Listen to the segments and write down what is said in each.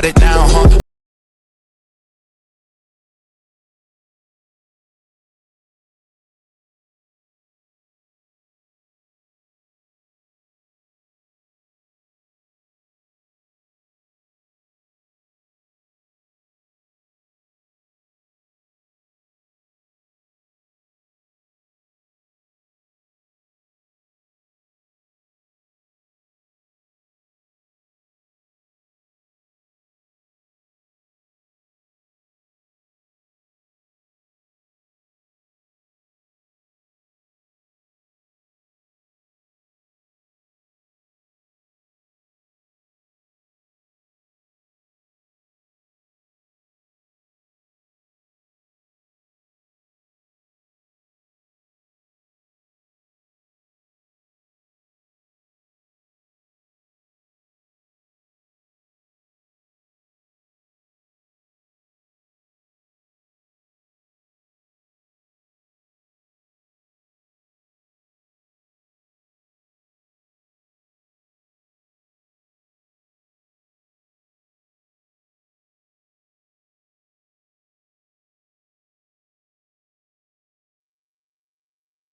got it now, huh?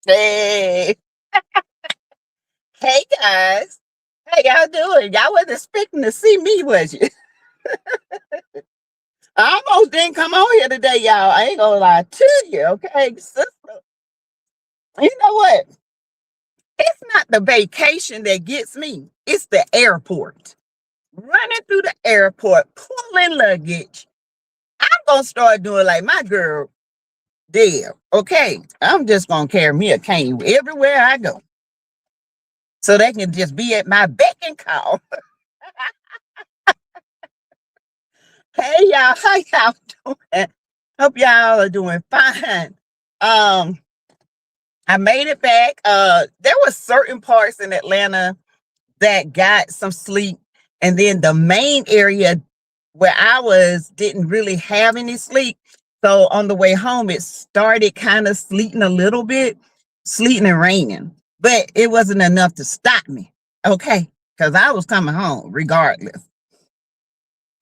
Hey, hey guys. How y'all doing? Y'all wasn't expecting to see me, was you? I almost didn't come on here today, y'all. I ain't gonna lie to you, okay? Sister, you know what? It's not the vacation that gets me. It's the airport. Running through the airport, pulling luggage. I'm gonna start doing like my girl there, okay? I'm just gonna carry me a cane everywhere I go. So they can just be at my beck and call. Hey y'all, how y'all doing? Hope y'all are doing fine. Um, I made it back. There were certain parts in Atlanta that got some sleep, and then the main area where I was didn't really have any sleep. So on the way home, it started kind of sleeting a little bit, sleeting and raining, but it wasn't enough to stop me. Okay, because I was coming home regardless.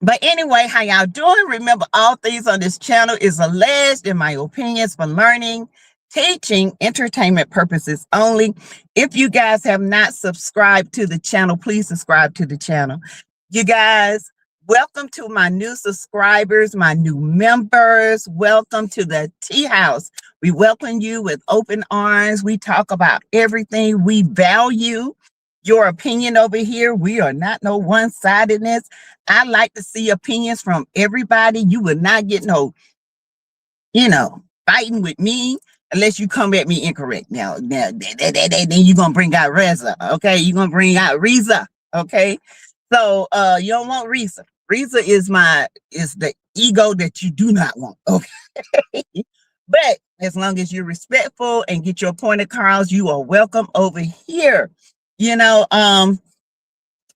But anyway, how y'all doing? Remember, all things on this channel is alleged, in my opinions, for learning, teaching, entertainment purposes only. If you guys have not subscribed to the channel, please subscribe to the channel. You guys, welcome to my new subscribers, my new members. Welcome to the tea house. We welcome you with open arms. We talk about everything. We value your opinion over here. We are not no one-sidedness. I like to see opinions from everybody. You will not get no, fighting with me unless you come at me incorrect. Now then you're gonna bring out Reza. Okay, you're gonna bring out Reza. Okay, so you don't want Reza. Reza is the ego that you do not want. Okay, but as long as you're respectful and get your point across, you are welcome over here.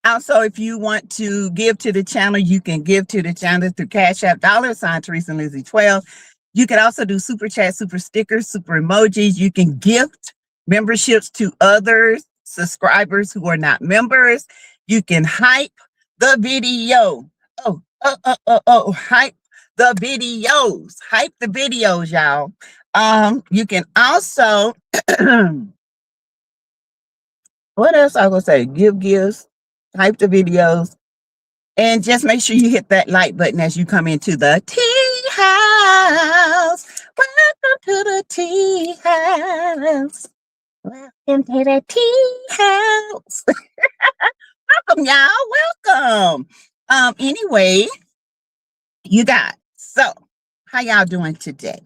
Also, if you want to give to the channel, you can give to the channel through Cash App, $ Teresa and Lizzie 12. You can also do super chat, super stickers, super emojis. You can gift memberships to others, subscribers who are not members. You can hype the video. Hype the videos. Hype the videos, y'all. You can also, what else I will say? Give gifts, hype the videos, and just make sure you hit that like button as you come into the tea house. Welcome to the tea house. Welcome to the tea house. Welcome, y'all. Welcome. Anyway, you guys. So, how y'all doing today?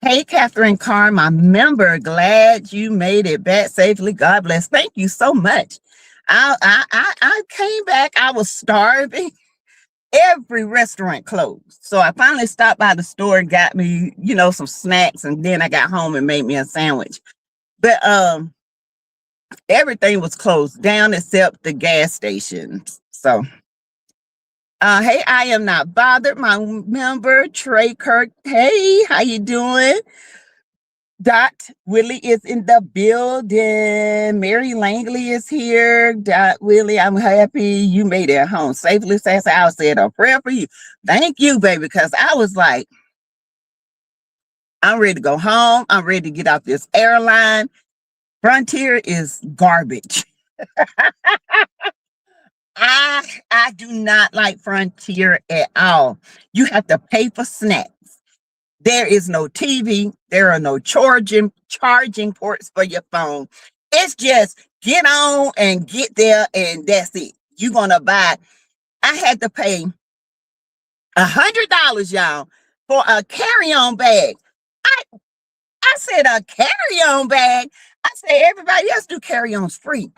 Hey, Catherine Carr, my member. Glad you made it back safely. God bless. Thank you so much. I came back. I was starving. Every restaurant closed. So I finally stopped by the store and got me, some snacks, and then I got home and made me a sandwich. But everything was closed down except the gas stations. So hey, I am not bothered. My member, Trey Kirk. Hey, how you doing? Dot Willie is in the building. Mary Langley is here. Dot Willie, I'm happy you made it home safely. Sassy, I said a prayer for you. Thank you, baby, because I was like, I'm ready to go home. I'm ready to get off this airline. Frontier is garbage. I do not like Frontier at all. You have to pay for snacks. There is no TV. There are no charging ports for your phone. It's just get on and get there, and that's it. You're gonna buy. I had to pay $100, y'all, for a carry-on bag. I I said a carry-on bag. I said everybody else do carry-ons free.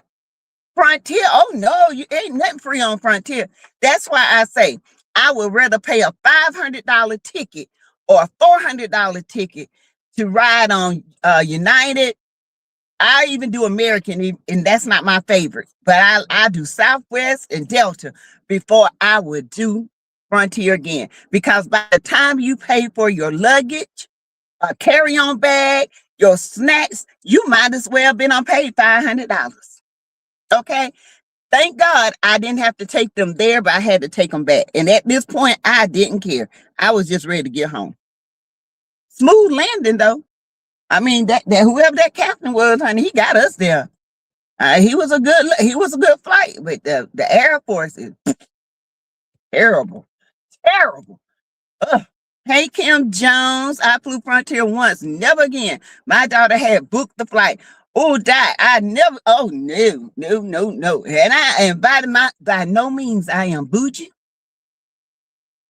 Frontier, oh no, you ain't nothing free on Frontier. That's why I say I would rather pay a $500 ticket or a $400 ticket to ride on United. I even do American, and that's not my favorite. But I do Southwest and Delta before I would do Frontier again. Because by the time you pay for your luggage, a carry-on bag, your snacks, you might as well been on paid $500. Okay. Thank God I didn't have to take them there, but I had to take them back. And at this point, I didn't care. I was just ready to get home. Smooth landing, though. I mean, that whoever that captain was, honey, he got us there. He was a good flight, but the Air Force is terrible, terrible. Ugh. Hey, Kim Jones, I flew Frontier once, never again. My daughter had booked the flight. Oh, die. I never, oh, no, no, no, no. And by no means I am bougie.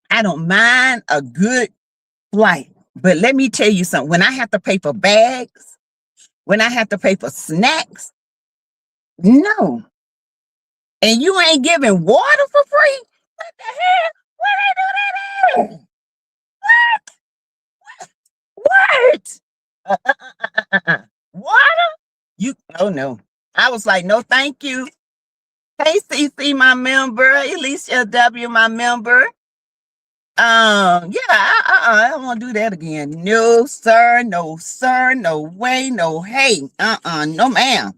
I don't mind a good flight. But let me tell you something. When I have to pay for bags, when I have to pay for snacks, no. And you ain't giving water for free? What the hell? Where they do that at? What? Water? Oh no. I was like, no, thank you. Hey, CC, my member. Alicia W, my member. Yeah, I don't want to do that again. No, sir, no, sir, no way, no, hey, no, ma'am.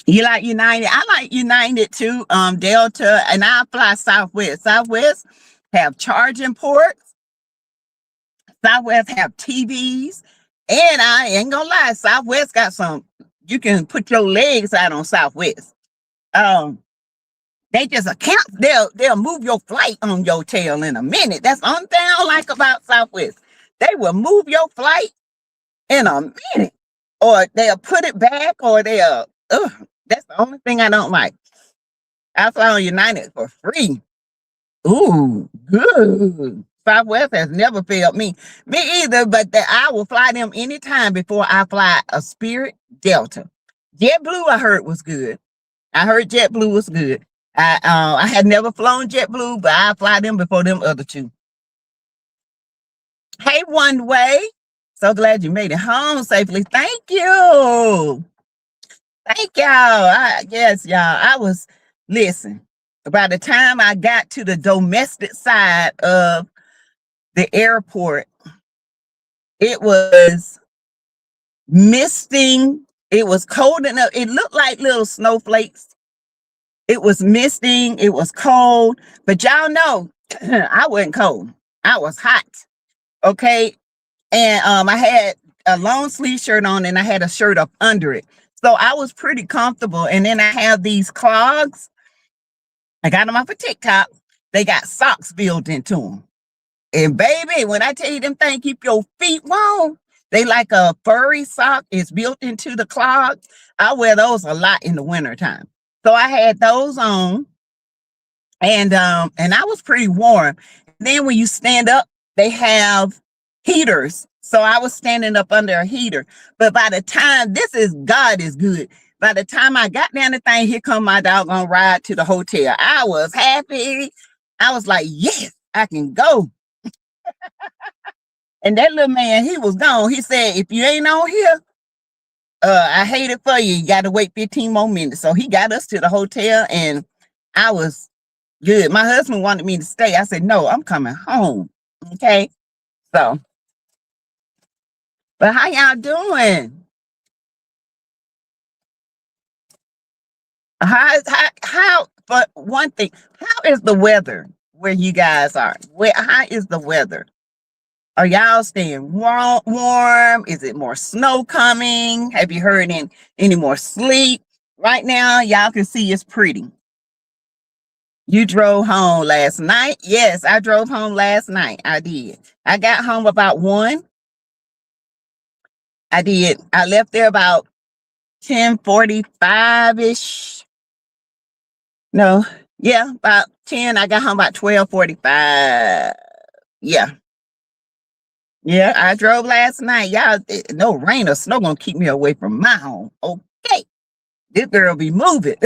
You like United? I like United too. Delta, and I fly Southwest. Southwest have charging ports. Southwest have TVs, and I ain't gonna lie, Southwest got some. You can put your legs out on Southwest. They just account. They'll move your flight on your tail in a minute. That's the only thing I don't like about Southwest. They will move your flight in a minute, or they'll put it back, or they'll. That's the only thing I don't like. I fly on United for free. Ooh, good. Southwest has never failed me. Me either, but I will fly them anytime before I fly a Spirit Delta. JetBlue, I heard was good. I heard JetBlue was good. I had never flown JetBlue, but I fly them before them other two. Hey, One Way. So glad you made it home safely. Thank you. Thank y'all. Yes, y'all. Listen, by the time I got to the domestic side of the airport, it was misting. It was cold enough. It looked like little snowflakes. It was misting. It was cold. But y'all know, I wasn't cold. I was hot. Okay. And I had a long sleeve shirt on, and I had a shirt up under it. So I was pretty comfortable. And then I have these clogs. I got them off of TikTok. They got socks built into them. And baby, when I tell you them things keep your feet warm, they like a furry sock. It's built into the clog. I wear those a lot in the wintertime. So I had those on, and I was pretty warm. Then when you stand up, they have heaters. So I was standing up under a heater. But by the time, God is good. By the time I got down the thing, here come my doggone ride to the hotel. I was happy. I was like, yes, I can go. And that little man, he was gone. He said, if you ain't on here, I hate it for you. You got to wait 15 more minutes. So he got us to the hotel and I was good. My husband wanted me to stay. I said, no, I'm coming home. Okay. So, but how y'all doing? For one thing, how is the weather where you guys are? How is the weather? Are y'all staying warm? Is it more snow coming? Have you heard any more sleet? Right now, y'all can see it's pretty. You drove home last night? Yes, I drove home last night. I did. I got home about 1. I did. I left there about 10:45-ish. No, yeah, about 10. I got home about 12:45. Yeah. Yeah, I drove last night. Y'all, no rain or snow gonna keep me away from my home. Okay. This girl be moving.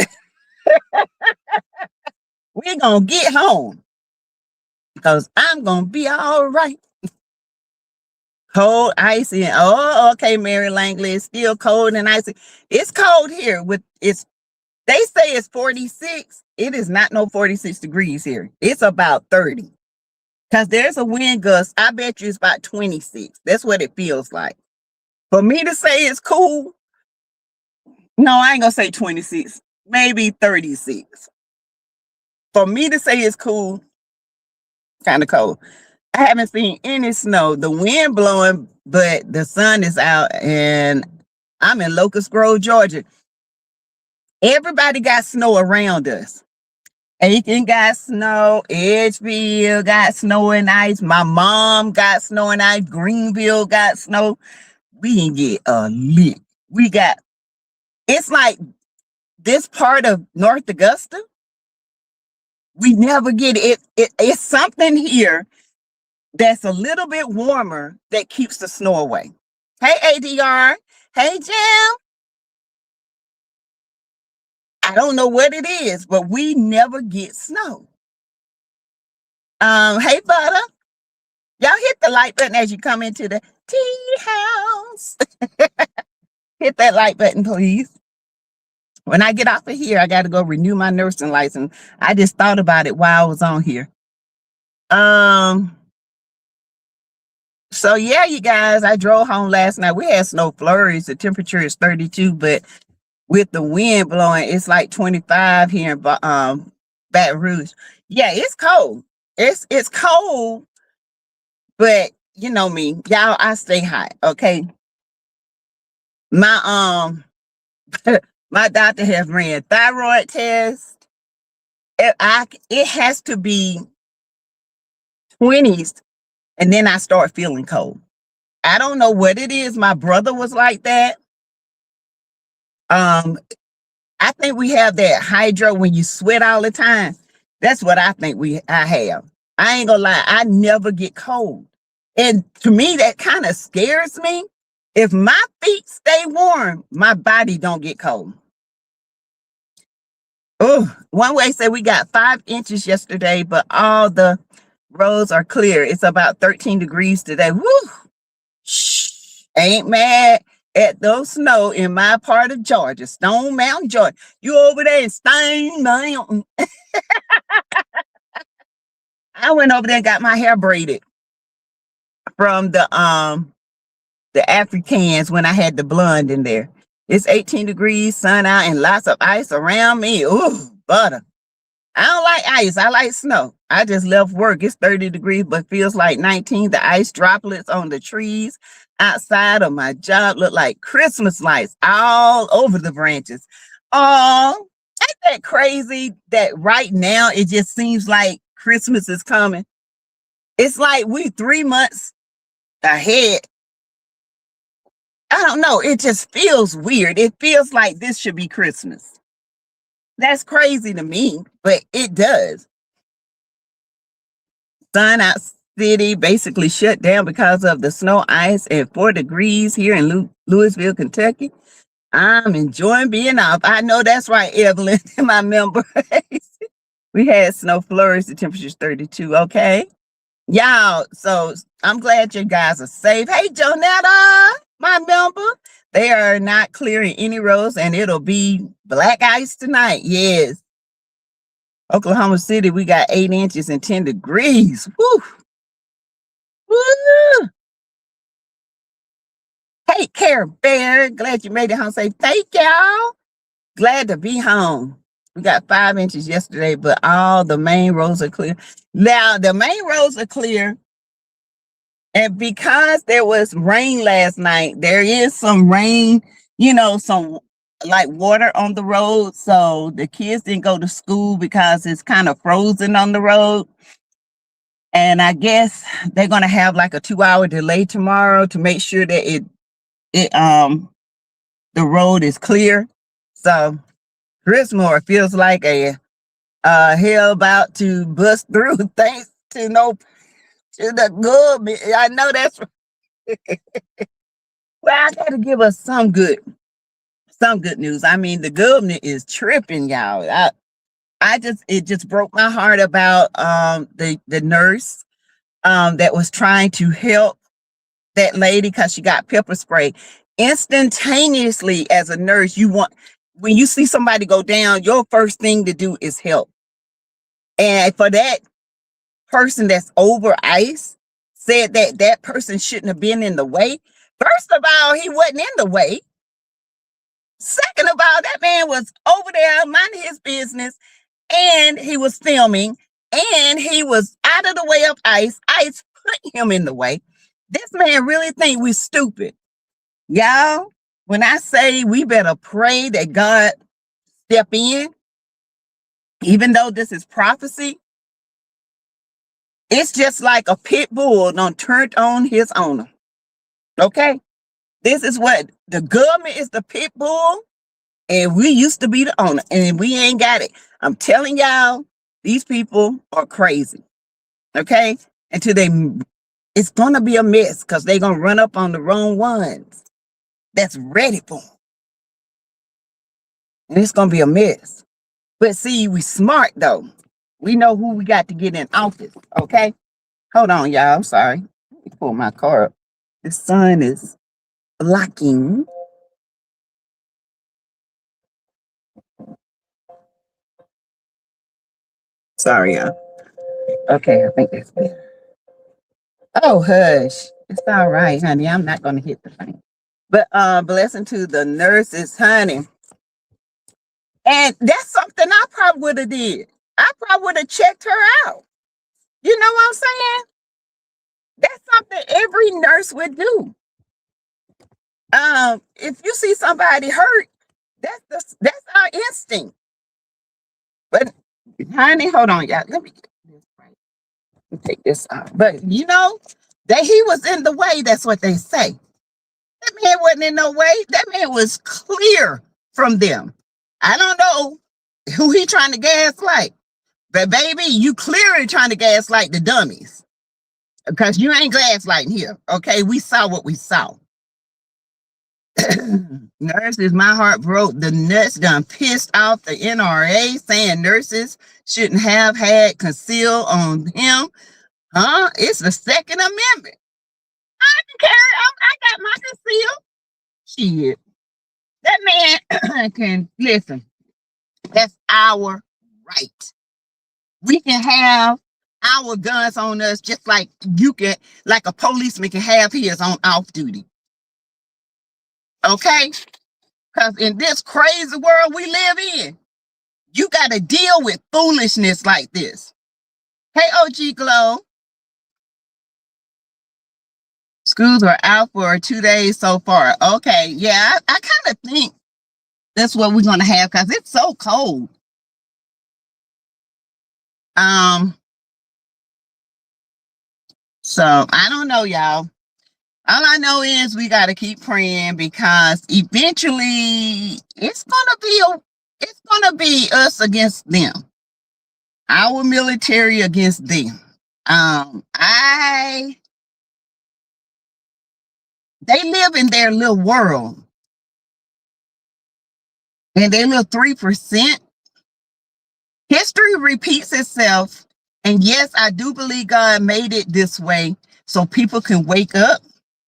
We're gonna get home because I'm gonna be all right. Cold, icy, and oh, okay, Mary Langley, it's still cold and icy. It's cold here they say it's 46. It is not no 46 degrees here. It's about 30. Because there's a wind gust. I bet you it's about 26. That's what it feels like. For me to say it's cool, no, I ain't gonna say 26, maybe 36. For me to say it's cool, kind of cold. I haven't seen any snow. The wind blowing, but the sun is out, and I'm in Locust Grove, Georgia. Everybody got snow around us. Aiken got snow. Edgeville got snow and ice. My mom got snow and ice. Greenville got snow. We didn't get a lick. It's like this part of North Augusta, we never get it. It's something here that's a little bit warmer that keeps the snow away. Hey, ADR. Hey, Jim. I don't know what it is, but we never get snow. Hey, Butter. Y'all hit the like button as you come into the tea house. Hit that like button, please. When I get off of here, I got to go renew my nursing license. I just thought about it while I was on here. So yeah, you guys, I drove home last night. We had snow flurries. The temperature is 32, but with the wind blowing, it's like 25 here in Baton Rouge. Yeah, it's cold. It's cold, but you know me, y'all, I stay hot. Okay. My my doctor has ran thyroid test. It has to be 20s, and then I start feeling cold. I don't know what it is. My brother was like that. I think we have that hydro when you sweat all the time. That's what I think I have. I ain't gonna lie, I never get cold. And to me, that kind of scares me. If my feet stay warm, my body don't get cold. Oh, one way said we got 5 inches yesterday, but all the roads are clear. It's about 13 degrees today. Woo! Shh. Ain't mad at those snow in my part of Georgia, Stone Mountain, Georgia. You over there in Stone Mountain. I went over there and got my hair braided from the Africans when I had the blonde in there. It's 18 degrees, sun out, and lots of ice around me. Ooh, butter. I don't like ice. I like snow. I just left work. It's 30 degrees, but feels like 19. The ice droplets on the trees outside of my job look like Christmas lights all over the branches. Oh, ain't that crazy that right now it just seems like Christmas is coming? It's like we 3 months ahead. I don't know. It just feels weird. It feels like this should be Christmas. That's crazy to me, but it does. Sun Out City basically shut down because of the snow, ice, and 4 degrees here in Louisville, Kentucky. I'm enjoying being off. I know that's right, Evelyn, my member. We had snow flurries. The temperature's 32. Okay. Y'all, so I'm glad you guys are safe. Hey, Jonetta, my member. They are not clearing any roads, and it'll be black ice tonight. Yes. Oklahoma City, we got 8 inches and 10 degrees. Woo. Woo. Hey, Care Bear, glad you made it home safe. Thank y'all. Glad to be home. We got 5 inches yesterday, but all the main roads are clear. Now, the main roads are clear. And because there was rain last night, there is some rain, some like water on the road. So the kids didn't go to school because it's kind of frozen on the road. And I guess they're going to have like a 2-hour delay tomorrow to make sure that the road is clear. So Grismore feels like a hell about to bust through thanks to the government. I know that's well, I gotta give us some good news. I mean, the government is tripping, y'all. It just broke my heart about the nurse that was trying to help that lady because she got pepper spray. Instantaneously, as a nurse, when you see somebody go down, your first thing to do is help. And for that person that's over ice, said that person shouldn't have been in the way. First of all, he wasn't in the way. Second of all, that man was over there minding his business, and he was filming, and he was out of the way of ice. Ice put him in the way. This man really think we stupid. Y'all, when I say we better pray that God step in, even though this is prophecy, it's just like a pit bull done turned on his owner. Okay? This is what the government is, the pit bull, and we used to be the owner, and we ain't got it. I'm telling y'all, these people are crazy. Okay? It's going to be a mess because they're going to run up on the wrong ones that's ready for them. And it's going to be a mess. But see, we smart though. We know who we got to get in office. Okay? Hold on, y'all. I'm sorry. Let me pull my car up. The sun is blocking. Sorry, y'all. Okay, I think that's better. Oh, hush. It's all right, honey. I'm not going to hit the thing. But blessing to the nurses, honey. And that's something I probably would have did. I probably would have checked her out. You know what I'm saying? That's something every nurse would do. If you see somebody hurt, that's our instinct. But honey, hold on, y'all. Let me get this right. Let me take this out. But that he was in the way, that's what they say. That man wasn't in no way. That man was clear from them. I don't know who he trying to gaslight. But baby, you clearly trying to gaslight the dummies. Because you ain't gaslighting here. Okay, we saw what we saw. Nurses, my heart broke. The nuts done pissed off the NRA, saying nurses shouldn't have had conceal on him. Huh? It's the Second Amendment. I can carry. I got my conceal. Shit. That man can listen. That's our right. We can have our guns on us just like like a policeman can have his on off duty. Okay? Because in this crazy world we live in, you got to deal with foolishness like this. Hey, OG Glow. Schools are out for 2 days so far. Okay, yeah, I kind of think that's what we're going to have because it's so cold. So I don't know, y'all. All I know is we got to keep praying because eventually it's gonna be us against them. Our military against them. They live in their little world. And their little 3%. History repeats itself. And yes, I do believe God made it this way so people can wake up.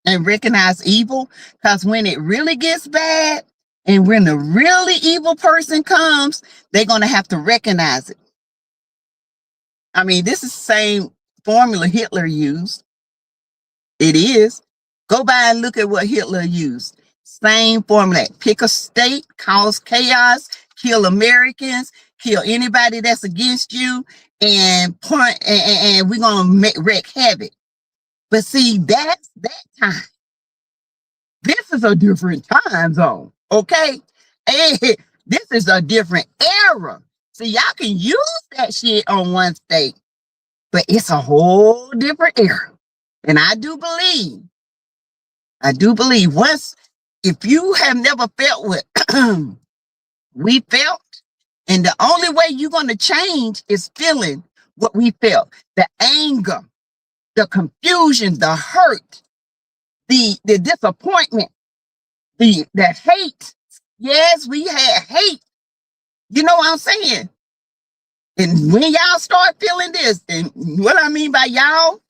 and recognize evil, because when it really gets bad and when the really evil person comes, they're going to have to recognize it. I mean, this is the same formula Hitler used. It is. Go by and look at what Hitler used. Same formula. Pick a state, cause chaos, kill Americans, kill anybody that's against you, and we're going to wreak havoc. But see, that's that time. This is a different time zone, okay? Hey, this is a different era. See, y'all can use that shit on one state, but it's a whole different era. And I do believe once, if you have never felt what we felt, and the only way you're going to change is feeling what we felt, the anger, the confusion, the hurt, the disappointment, the hate. Yes, we had hate. You know what I'm saying? And when y'all start feeling this, and what I mean by y'all,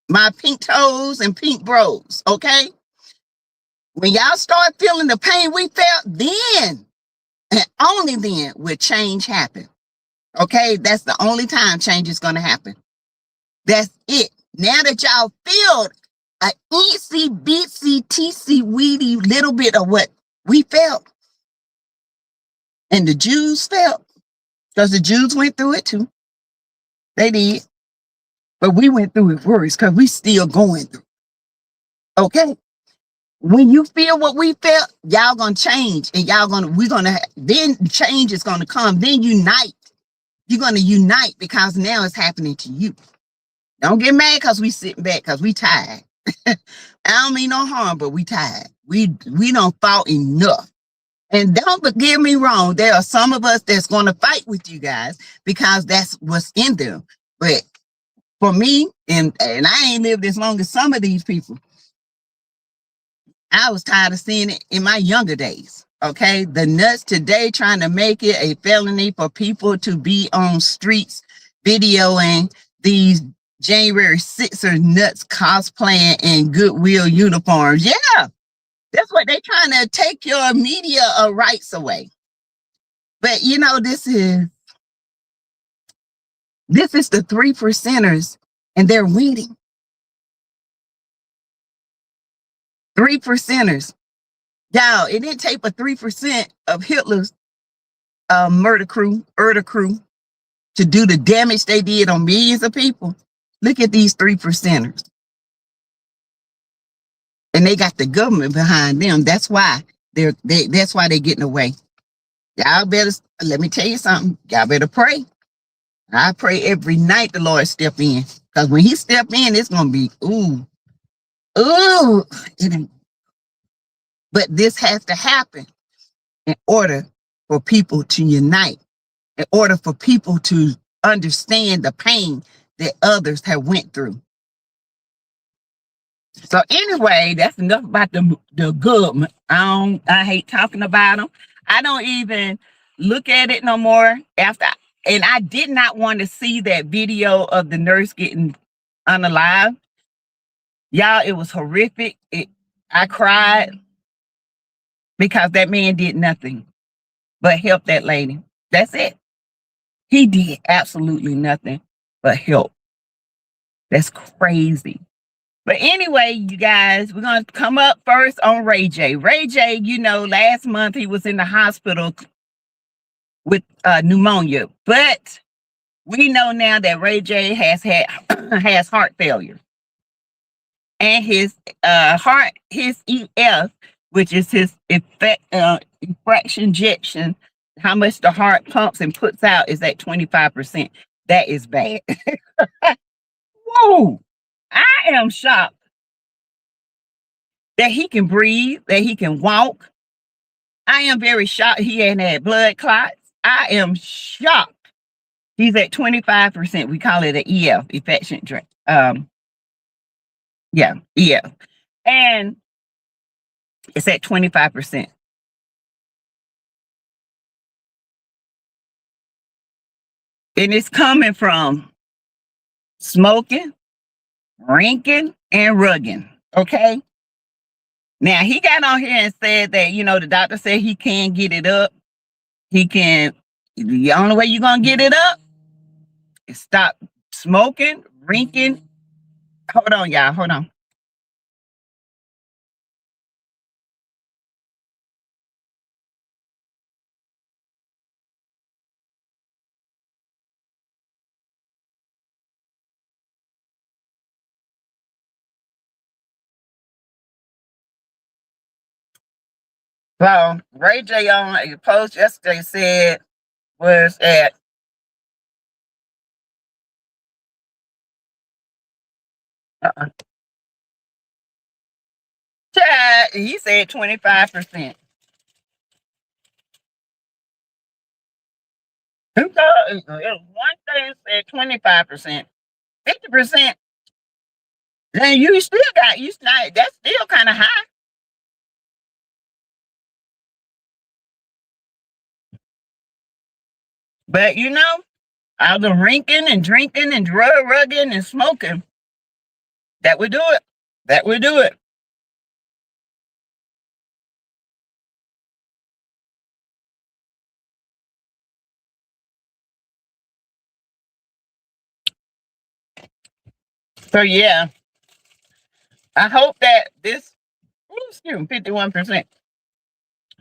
my pink toes and pink bros, okay? When y'all start feeling the pain we felt, then and only then will change happen. Okay? That's the only time change is going to happen. That's it. Now that y'all feel a itsy bitsy teensy weedy little bit of what we felt, and the Jews felt, because the Jews went through it too. They did. But we went through it worse because we still going through. Okay? When you feel what we felt, y'all gonna change, and then change is gonna come. Then unite. You're gonna unite because now it's happening to you. Don't get mad because we sitting back because we tired. I don't mean no harm, but we tired. We don't fought enough. And don't get me wrong, there are some of us that's gonna fight with you guys because that's what's in them. But for me, and I ain't lived as long as some of these people, I was tired of seeing it in my younger days. Okay, the nuts today trying to make it a felony for people to be on streets videoing these January 6th nuts cosplaying in Goodwill uniforms. Yeah, that's what they trying to take your media rights away. But you know, this is the 3%ers, and they're winning. 3%ers. Y'all, it didn't take but 3% of Hitler's murder crew to do the damage they did on millions of people. Look at these 3%ers. And they got the government behind them. That's why they're getting away. Y'all better, let me tell you something. Y'all better pray. I pray every night the Lord step in. Because when he step in, it's going to be, ooh. But this has to happen in order for people to unite, in order for people to understand the pain that others have went through. So anyway, that's enough about the good. I hate talking about them. I don't even look at it no more after. And I did not want to see that video of the nurse getting unalived. Y'all, it was horrific. I cried because that man did nothing but help that lady. That's it. He did absolutely nothing but help. That's crazy. But anyway, you guys, we're going to come up first on Rayj. Rayj, you know, last month he was in the hospital with pneumonia. But we know now that Rayj has heart failure. And his his EF, which is his fraction ejection, how much the heart pumps and puts out, is at 25%. That is bad. Whoa! I am shocked that he can breathe, that he can walk. I am very shocked he ain't had blood clots. I am shocked. He's at 25%. We call it an EF, efficient drink. Yeah, EF. And it's at 25%. And it's coming from smoking, drinking, and rugging. Okay. Now he got on here and said that, you know, the doctor said he can't get it up. He can, the only way you're gonna get it up is stop smoking, drinking. Hold on, y'all. Hold on. So Rayj on a post yesterday said was at uh, he said 25%. One thing said 25%, 50%. Then you still got that's still kind of high. But you know, all the drinking and drug rugging and smoking, that would do it. That would do it. So yeah, I hope that this, excuse me, 51%.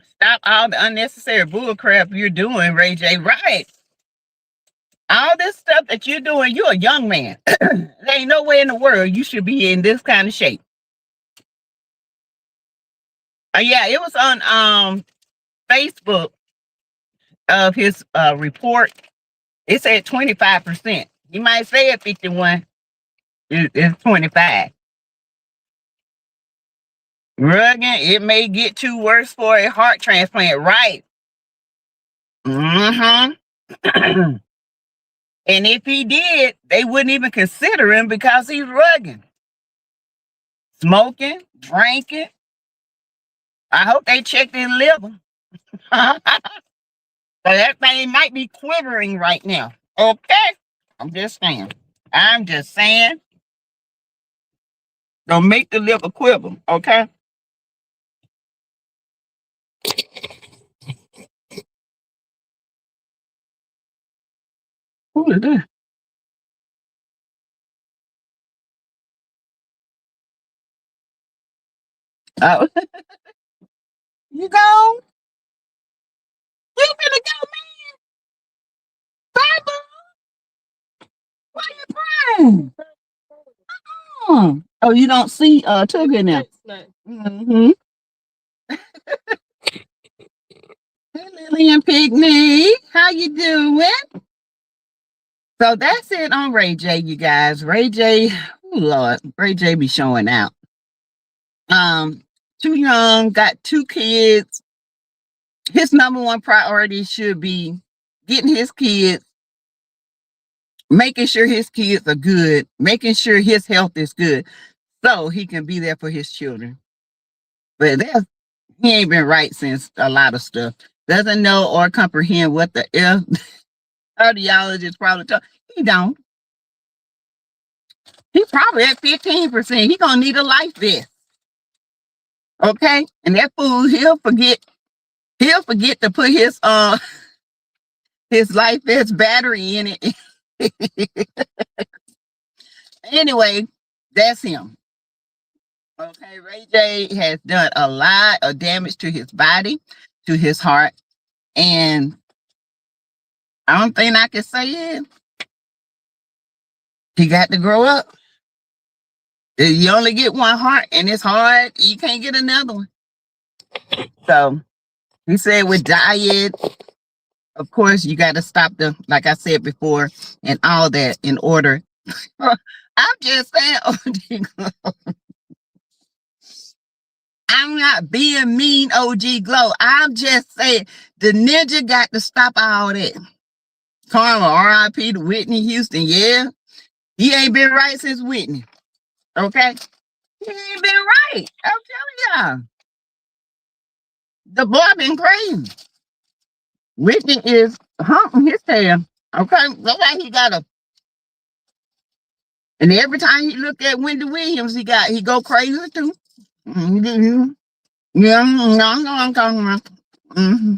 Stop all the unnecessary bull crap you're doing, Rayj. Right. All this stuff that you're doing, you're a young man. There ain't no way in the world you should be in this kind of shape. Yeah, it was on Facebook of his report. It said 25%. You might say at 51, it's 25. Rugging, it may get too worse for a heart transplant, right? Mm-hmm. And if he did, they wouldn't even consider him because he's rugging, smoking, drinking. I hope they checked his liver. So that thing might be quivering right now. Okay? I'm just saying. I'm just saying. Don't make the liver quiver, okay? Who is that? Oh, you go? You finna go, Baba? Why you crying? Oh, you don't see Tugger now. Mm-hmm. Hey, Lily and Picnic, how you doing? So that's it on Rayj, you guys. Rayj, oh Lord, Rayj be showing out. Too young, got 2 kids. His number one priority should be getting his kids, making sure his kids are good, making sure his health is good, so he can be there for his children. But he ain't been right since a lot of stuff. Doesn't know or comprehend what the cardiologist probably told. He don't. He probably at 15%. He gonna need a life vest. Okay? And that fool, he'll forget to put his life vest battery in it. Anyway, that's him. Okay, Rayj has done a lot of damage to his body, to his heart, and I don't think I can say it. He got to grow up. You only get one heart, and it's hard. You can't get another one. So he said with diet, of course, you got to stop like I said before, and all that in order. I'm just saying, I'm not being mean, OG Glow. I'm just saying the ninja got to stop all that. Karma, R.I.P. to Whitney Houston. Yeah, he ain't been right since Whitney. Okay, he ain't been right. I'm telling y'all, the boy been crazy. Whitney is humping his tail. Okay, that's why he got And every time he look at Wendy Williams, he go crazy too. Mm-hmm. Yeah, no, I'm talking about. Mm-hmm.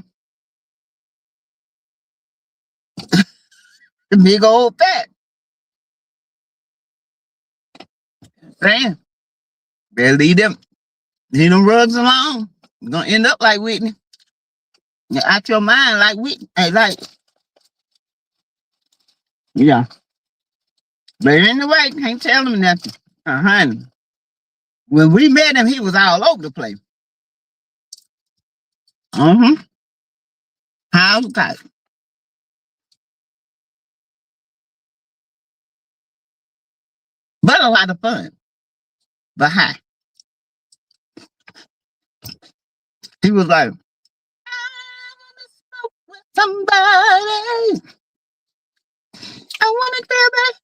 The big old fat. Man, better leave them rugs alone. You're gonna end up like Whitney. You're out your mind like Whitney. Hey, like, yeah. But anyway, can't tell him nothing. Honey. When we met him, he was all over the place. Mm-hmm. House type. But a lot of fun. But hi. He was like, I wanna smoke with somebody. I wanna feel that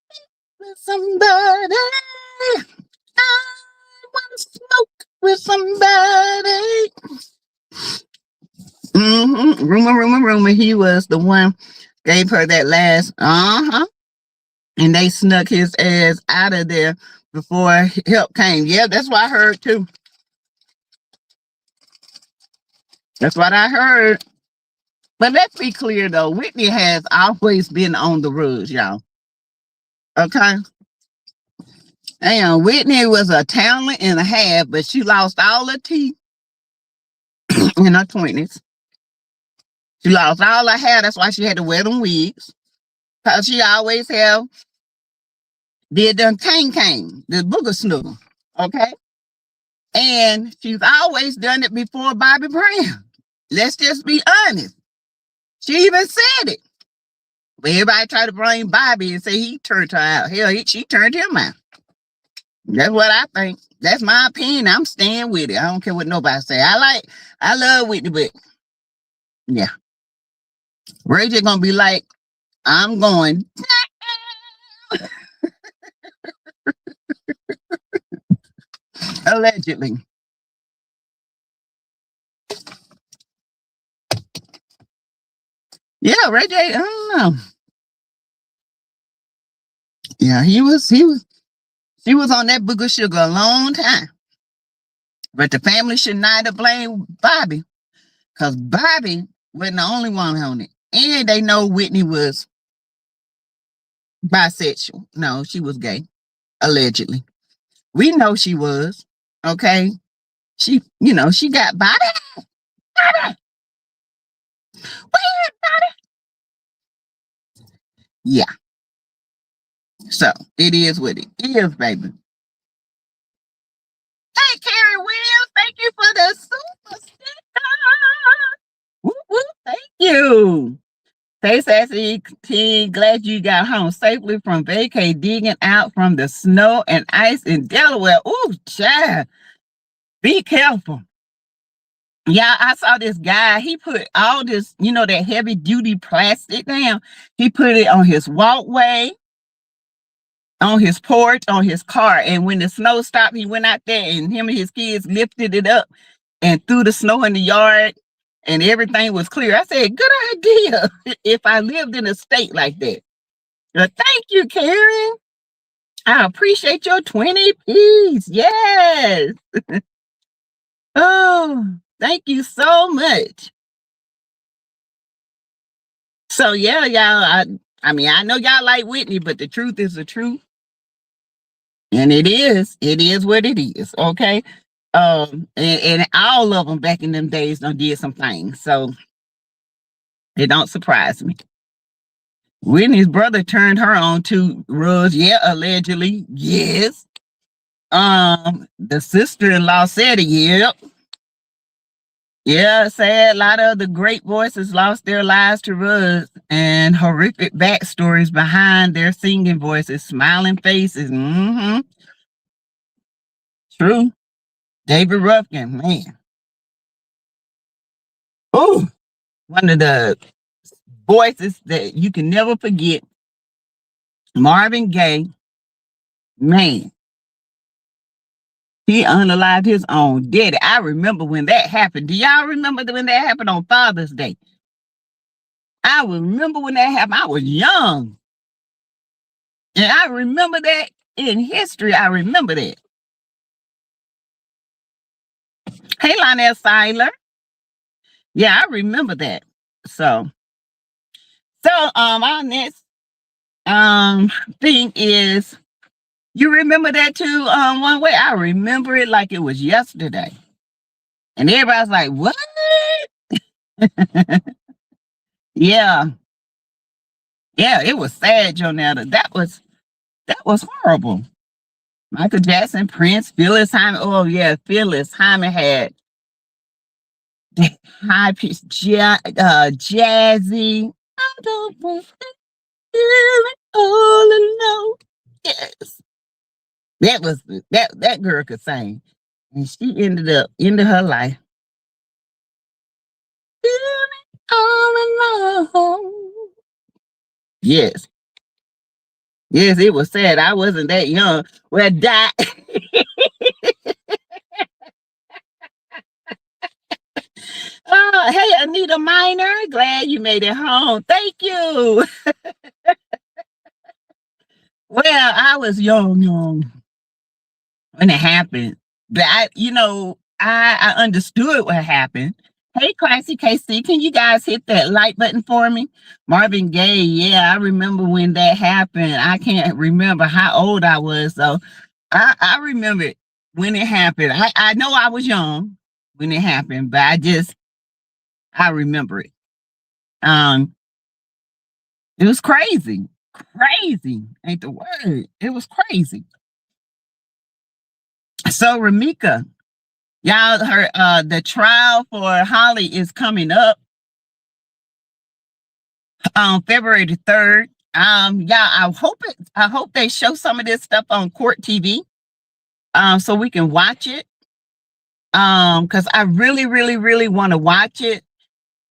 with somebody. I wanna smoke with somebody. Mm-hmm. Rumor. He was the one gave her that last and they snuck his ass out of there before help came. Yeah, that's what I heard too. That's what I heard. But let's be clear though, Whitney has always been on the rules, y'all. Okay. And Whitney was a talent and a half, but she lost all her teeth in her 20s. She lost all her hair. That's why she had to wear them wigs. Because she always did them cane, the booger snooker. Okay. And she's always done it before Bobby Brown. Let's just be honest. She even said it. But everybody tried to blame Bobby and say he turned her out. Hell, she turned him out. That's what I think. That's my opinion. I'm staying with it. I don't care what nobody say. I love Whitney, but yeah. Rayj gonna be like, I'm going. Allegedly. Yeah, Rayj, I don't know. Yeah, she was on that booger sugar a long time. But the family should neither blame Bobby, because Bobby wasn't the only one on it. And they know Whitney was bisexual. No, she was gay, allegedly. We know she was. Okay. She got Bobby. Bobby. Weird Bobby. Yeah. So it is what it is, baby. Hey, Carrie Williams, thank you for the super sticker. Woo, woo, thank you. Hey, SASSYTEA-V, glad you got home safely from vacay, digging out from the snow and ice in Delaware. Ooh, child, be careful. Yeah, I saw this guy. He put all this, that heavy duty plastic down. He put it on his walkway, on his porch, on his car. And when the snow stopped, he went out there and him and his kids lifted it up and threw the snow in the yard and everything was clear. I said, good idea if I lived in a state like that. But thank you, Karen. I appreciate your 20 piece. Yes. Oh, thank you so much. So yeah, y'all, I know y'all like Whitney, but the truth is the truth. And it is what it is. Okay. And all of them back in them days done did some things. So it don't surprise me. Whitney's brother turned her on to Rose. Yeah, allegedly. Yes. The sister-in-law said it. Yep. Yeah, sad. A lot of the great voices lost their lives to Rose and horrific backstories behind their singing voices, smiling faces. Mm-hmm. True. David Ruffin, man. Oh, one of the voices that you can never forget. Marvin Gaye, man. He unalived his own daddy. I remember when that happened. Do y'all remember when that happened on Father's Day? I remember when that happened. I was young. And I remember that in history. I remember that. Hey, Lionel Seiler. Yeah, I remember that. So our next thing is, you remember that too? One way, I remember it like it was yesterday. And everybody's like, what? Yeah. Yeah, it was sad, Jonetta. That was horrible. Michael Jackson, Prince, Phyllis Hyman. Oh yeah, Phyllis Hyman had the high pitched jazzy. I don't want to feel it all alone. Yes. That was that girl could sing. And she ended her life. All alone. Yes. Yes, it was sad. I wasn't that young. Well, die. Oh, hey, Anita Minor. Glad you made it home. Thank you. Well, I was young when it happened. But I understood what happened. Hey, Classy KC, can you guys hit that like button for me? Marvin Gaye, yeah, I remember when that happened. I can't remember how old I was, so I remember it when it happened. I know I was young when it happened, but I remember it. It was crazy. Crazy ain't the word. It was crazy. So Romeeka, y'all, the trial for Holly is coming up on February the 3rd. Yeah, I hope they show some of this stuff on Court TV, so we can watch it. Because I really, really, really want to watch it.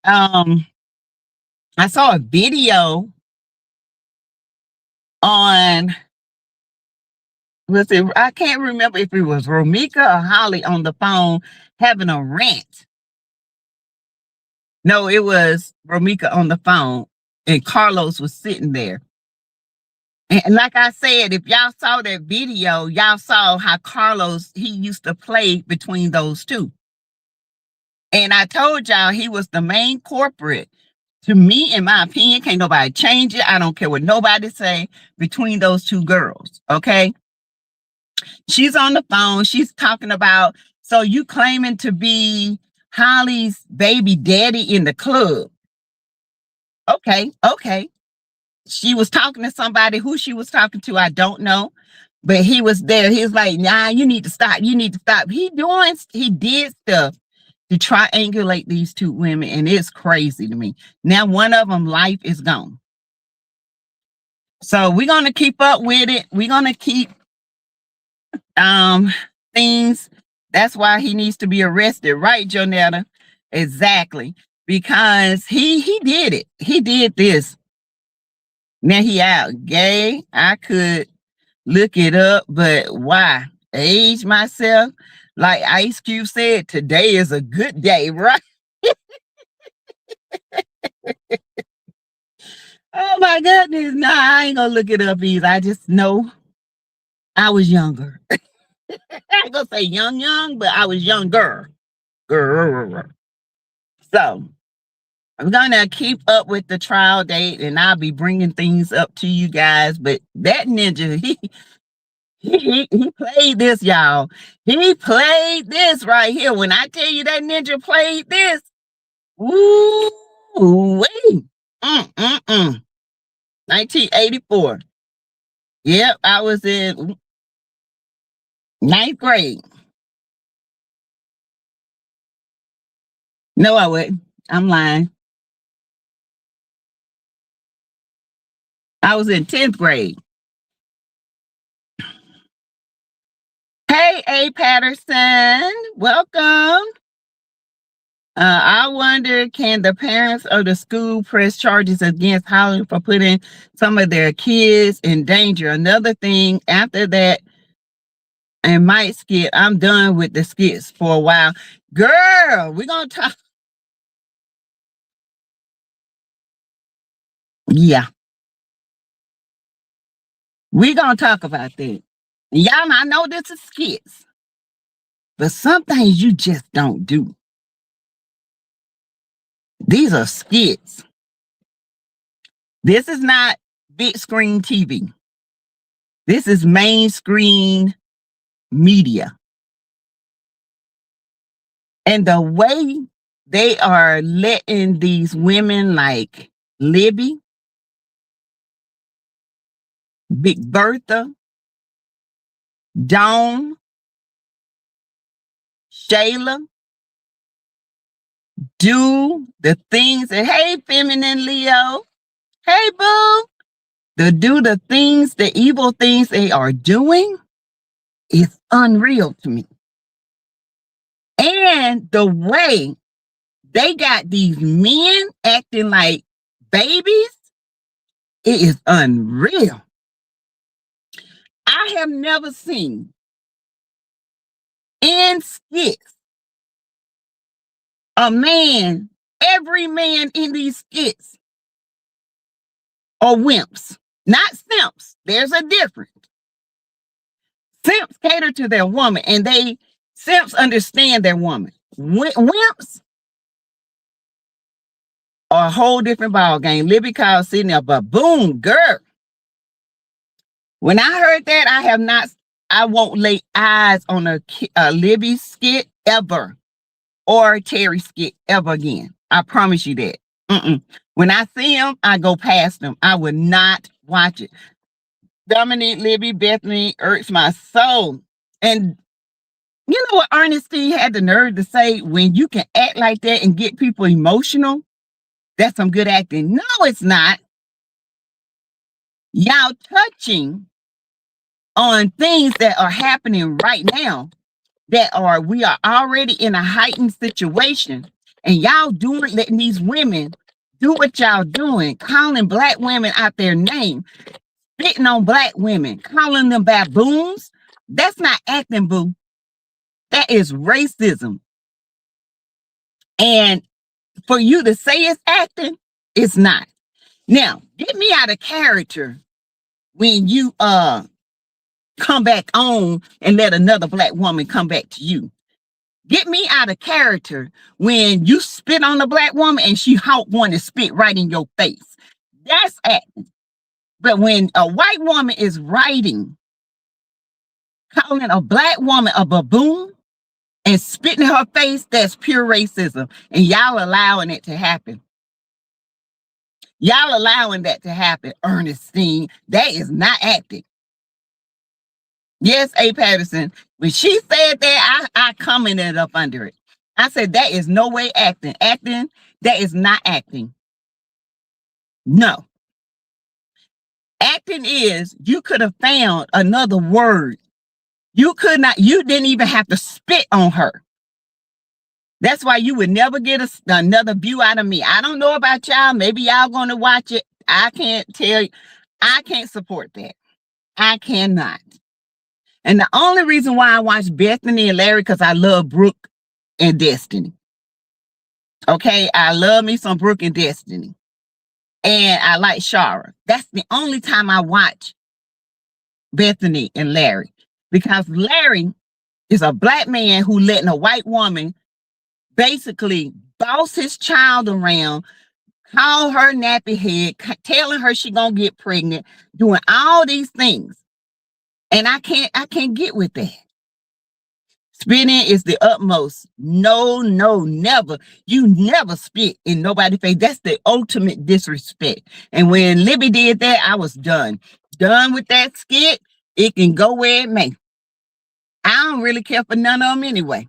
I saw a video on, I can't remember if it was Romeeka or Holly on the phone having a rant. No, it was Romeeka on the phone, and Carlos was sitting there. And like I said, if y'all saw that video, y'all saw how Carlos, he used to play between those two. And I told y'all he was the main corporate. To me, in my opinion, can't nobody change it. I don't care what nobody say between those two girls, okay? She's on the phone. She's talking about, so you claiming to be Holly's baby daddy in the club. Okay. She was talking to somebody. Who she was talking to, I don't know. But he was there. He was like, nah, you need to stop. You need to stop. He did stuff to triangulate these two women, and it's crazy to me. Now, one of them, life is gone. So we're going to keep up with it. We're going to keep things. That's why he needs to be arrested, right, Jonetta? Exactly. Because he did it. He did this. Now he out. Gay. I could look it up, but why? Age myself? Like Ice Cube said, today is a good day, right? Oh my goodness. No, I ain't gonna look it up either. I just know I was younger. I ain't gonna say young, but I was younger. So I'm gonna keep up with the trial date, and I'll be bringing things up to you guys. But that ninja, he played this, y'all. He played this right here. When I tell you that ninja played this, ooh, wait, 1984. Yep, I was in 9th grade. No, I wouldn't. I'm lying. I was in 10th grade. Hey, A. Patterson, welcome. I wonder, can the parents of the school press charges against Holly for putting some of their kids in danger? Another thing, after that, and might skit, I'm done with the skits for a while. Girl, we're going to talk. Yeah. We're going to talk about that. Y'all, I know this is skits, but some things you just don't do. These are skits. This is not big screen TV. This is main screen media. And the way they are letting these women like Libby, Big Bertha, Dawn, Shayla do the things that, hey, feminine Leo, hey, boo, to do the things, the evil things they are doing is unreal to me. And the way they got these men acting like babies, it is unreal. I have never seen in skits a man, every man in these skits are wimps, not simps. There's a difference. Simps cater to their woman, and simps understand their woman. Wimps are a whole different ball game. Libby called sitting there, but boom, girl. When I heard that, I won't lay eyes on a Libby skit ever, or Terry skit ever again. I promise you that. When I see them, I go past them. I would not watch it. Dominique, Libby, Bethany irks my soul. And you know what Ernestine had the nerve to say? When you can act like that and get people emotional, that's some good acting. No, it's not. Y'all touching on things that are happening right now we are already in a heightened situation, and y'all letting these women do what y'all doing, calling Black women out their name, spitting on Black women, calling them baboons. That's not acting, boo. That is racism. And for you to say it's acting, it's not. Now, get me out of character when you come back on and let another Black woman come back to you. Get me out of character when you spit on a Black woman and she want to spit right in your face. That's acting. But when a white woman is writing, calling a Black woman a baboon and spitting in her face, that's pure racism. And y'all allowing it to happen. Y'all allowing that to happen, Ernestine. That is not acting. Yes, A. Patterson. When she said that, I commented up under it. I said, that is no way acting. Acting, that is not acting. No. Acting is, you could have found another word. You didn't even have to spit on her. That's why you would never get another view out of me. I don't know about y'all. Maybe y'all going to watch it. I can't tell you. I can't support that. I cannot. And the only reason why I watch Bethany and Larry, because I love Brooke and Destiny. Okay, I love me some Brooke and Destiny. And I like Shara. That's the only time I watch Bethany and Larry. Because Larry is a Black man who letting a white woman basically boss his child around, call her nappy head, telling her she gonna get pregnant, doing all these things. And I can't get with that. Spitting is the utmost. No, never. You never spit in nobody's face. That's the ultimate disrespect. And when Libby did that, I was done. Done with that skit. It can go where it may. I don't really care for none of them anyway.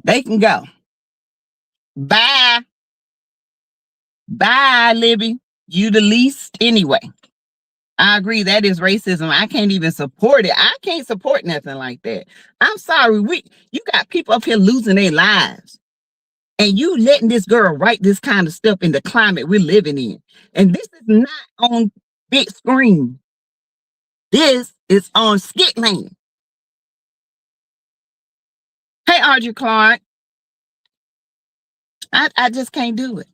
They can go. Bye. Bye, Libby. You the least anyway. I agree. That is racism. I can't even support it. I can't support nothing like that. I'm sorry. You got people up here losing their lives. And you letting this girl write this kind of stuff in the climate we're living in. And this is not on big screen. This is on Skitland. Hey, Audrey Clark. I just can't do it.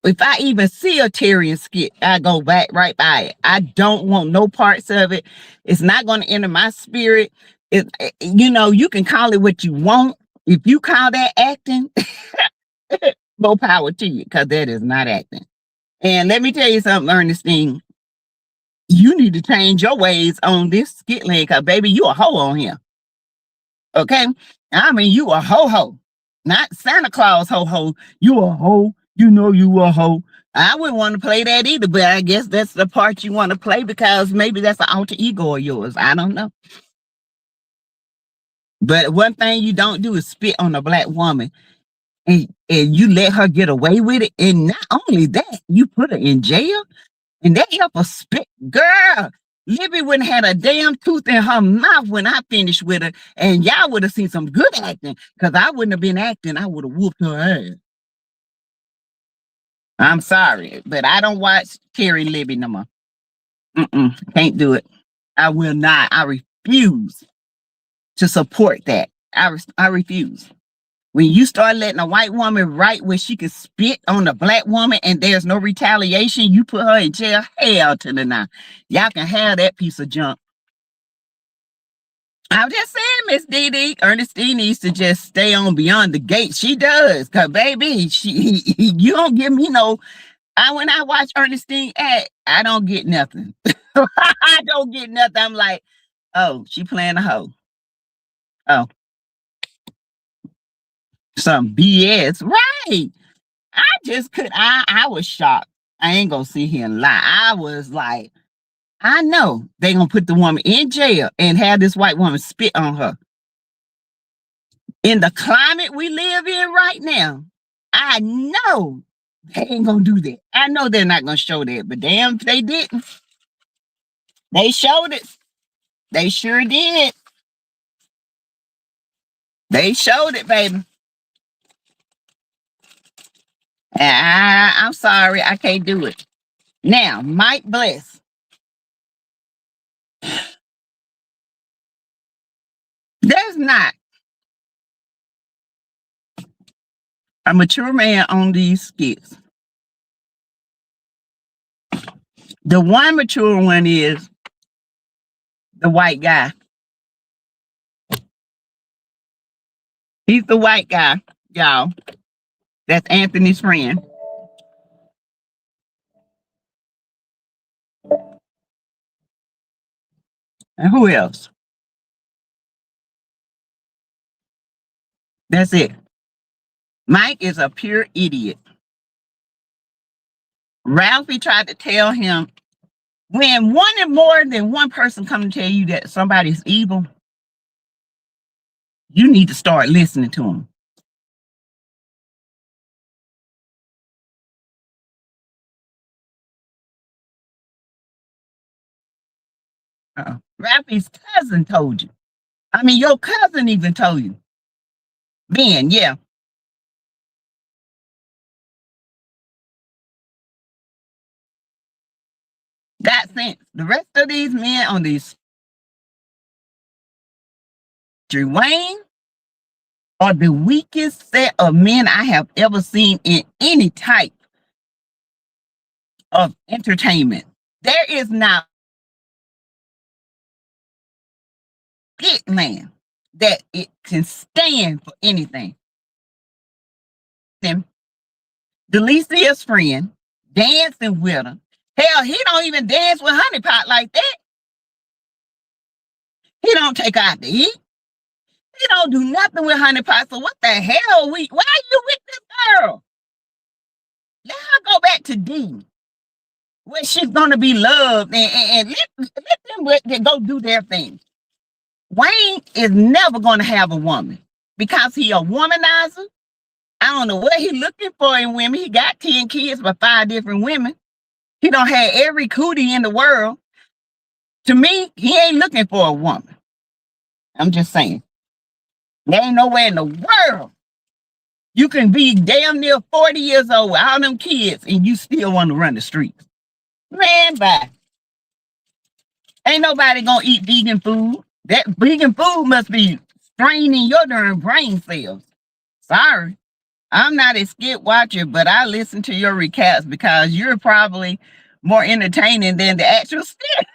If I even see a Tyrion skit, I go back right by it. I don't want no parts of it. It's not going to enter my spirit. You know, you can call it what you want. If you call that acting, more power to you, because that is not acting. And let me tell you something, Ernestine. You need to change your ways on this skit land, because baby, you a hoe on here. Okay? I mean, you a ho-ho. Not Santa Claus ho-ho. You a hoe. You know you a hoe. I wouldn't want to play that either, but I guess that's the part you want to play, because maybe that's an alter ego of yours. I don't know. But one thing you don't do is spit on a black woman, and you let her get away with it. And not only that, you put her in jail, and that help her spit. Girl, Libby wouldn't have had a damn tooth in her mouth when I finished with her, and y'all would have seen some good acting, because I wouldn't have been acting. I would have whooped her ass. I'm sorry, but I don't watch Terry Libby no more. Can't do it. I will not. I refuse to support that. I refuse. When you start letting a white woman write where she can spit on a black woman and there's no retaliation, you put her in jail. Hell to the nah. Y'all can have that piece of junk. I'm just saying, Miss Dee Dee, Ernestine needs to just stay on beyond the gate. She does, cause baby, you don't give me no. When I watch Ernestine act, I don't get nothing. I don't get nothing. I'm like, oh, she playing a hoe. Oh, some BS, right? I just could. I was shocked. I ain't gonna sit here and lie. I was like, I know they gonna put the woman in jail and have this white woman spit on her. In the climate we live in right now, I know they ain't gonna do that. I know they're not gonna show that, but damn if they didn't. They showed it. They sure did. They showed it, baby. I'm sorry, I can't do it. Now, Mike Bless. There's not a mature man on these skits. The one mature one is the white guy. He's the white guy, y'all. That's Anthony's friend. And who else? That's it. Mike is a pure idiot. Ralphie tried to tell him, when one and more than one person come to tell you that somebody's evil, you need to start listening to them. Ralphie's cousin told you. I mean, your cousin even told you. Ben, yeah. Got sense. The rest of these men on these Wayne are the weakest set of men I have ever seen in any type of entertainment. There is not a man that it can stand for anything. Them, Delicia's friend, dancing with her. Hell, he don't even dance with Honey Pot like that. He don't take her out to eat. He don't do nothing with Honey Pot. So what the hell? Why are you with this girl? Let her go back to D, where she's gonna be loved, and let them go do their thing. Wayne is never gonna have a woman because he a womanizer. I don't know what he looking for in women. He got 10 kids by 5 different women. He don't have every cootie in the world. To me, he ain't looking for a woman. I'm just saying. There ain't nowhere in the world you can be damn near 40 years old with all them kids and you still want to run the streets. Man, bye. Ain't nobody gonna eat vegan food. That vegan food must be straining your darn brain cells. Sorry. I'm not a skit watcher, but I listen to your recaps because you're probably more entertaining than the actual skit.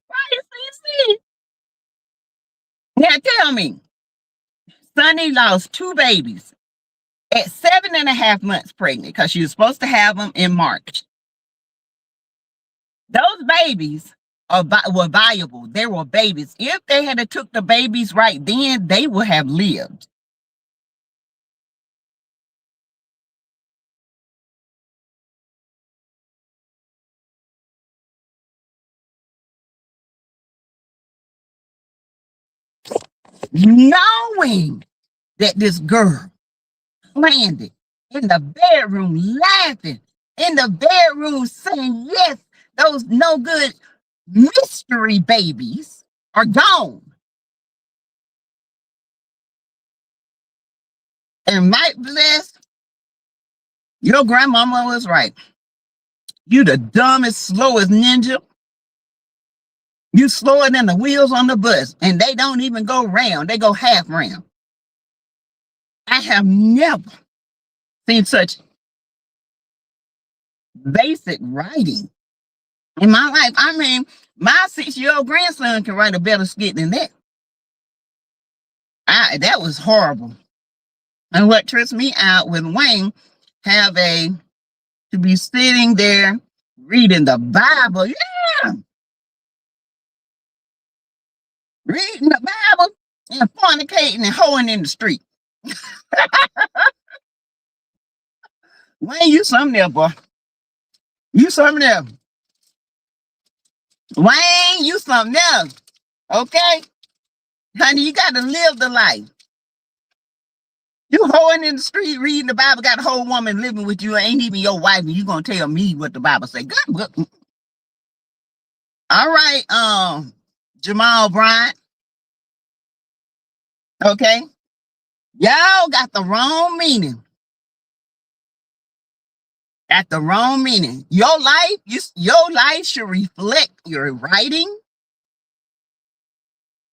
Right, CC? Now tell me, Sunny lost 2 babies at 7.5 months pregnant because she was supposed to have them in March. Those babies were viable. They were babies. If they had took the babies right then, they would have lived. Knowing that this girl planned it in the bedroom, laughing in the bedroom, saying, yes, those no good mystery babies are gone. And might bless, your grandmama was right. You the dumbest, slowest ninja. You slower than the wheels on the bus, and they don't even go round. They go half round. I have never seen such basic writing in my life. I mean, my 6-year-old grandson can write a better skit than that. That was horrible. And what trips me out with Wayne to be sitting there reading the Bible. Yeah. Reading the Bible and fornicating and hoeing in the street. Wayne, you something there, boy. You something there. Wayne, you something else. Okay? Honey, you got to live the life. You hoeing in the street, reading the Bible, got a whole woman living with you, ain't even your wife, and you gonna tell me what the Bible say. Good. All right, Jamal Bryant. Okay? Y'all got the wrong meaning. Got the wrong meaning. Your life should reflect your writing.